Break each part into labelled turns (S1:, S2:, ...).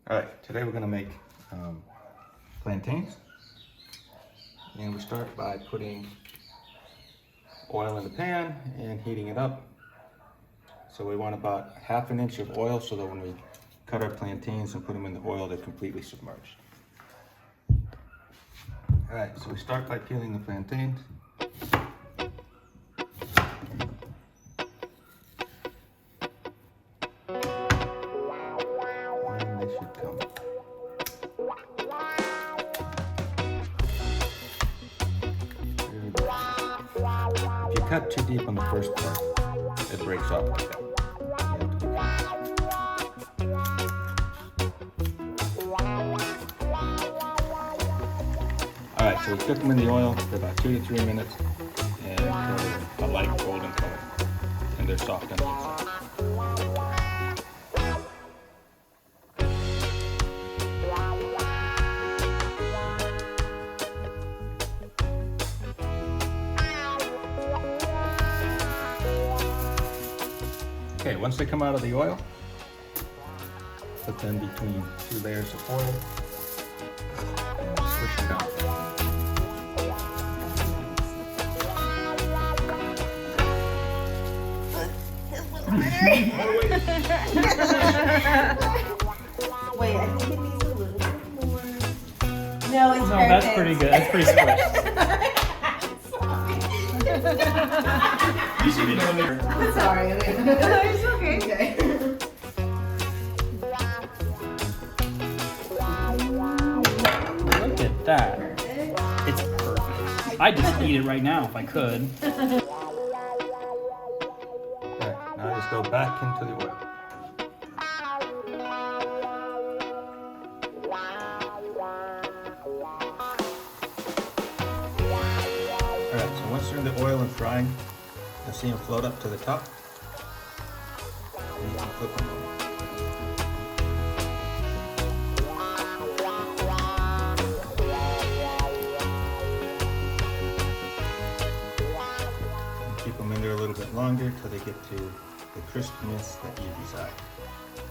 S1: Alright, today we're going to make plantains. And we start by putting oil in the pan and heating it up. So we want about 1/2 inch of oil so that when we cut our plantains and put them in the oil, they're completely submerged. Alright, so we start by peeling the plantains. And they should come. If you cut too deep on the first part, it breaks off like that. Alright, so we cook them in the oil for about 2 to 3 minutes and until a light golden color. And they're soft on the inside. Okay, once they come out of the oil, put them between 2 layers of foil and swish them down.
S2: Wait, I think it needs a little bit more. No, it's perfect.
S3: That's pretty good. That's pretty squished.
S1: You should be doing it.
S2: I'm sorry. It's okay.
S3: Look at that. It's perfect. I'd just eat it right now if I could.
S1: Okay, now just go back into the oil. Alright, so once they're in the oil and frying, you'll see them float up to the top. And you can flip them over. And keep them in there a little bit longer till they get to the crispness that you desire.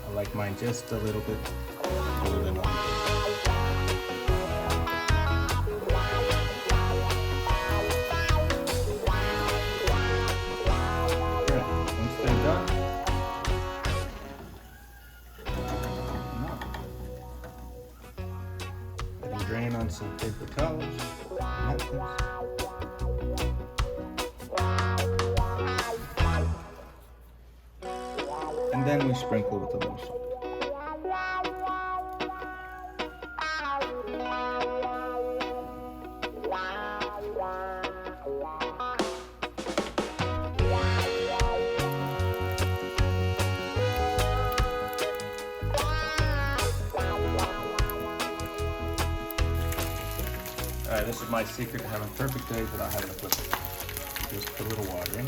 S1: I like mine just a little bit cooler than one. Drain on some paper towels, napkins. And then we sprinkle with a little salt. Alright, this is my secret to having perfect eggs without having to flip it. Just put a little water in.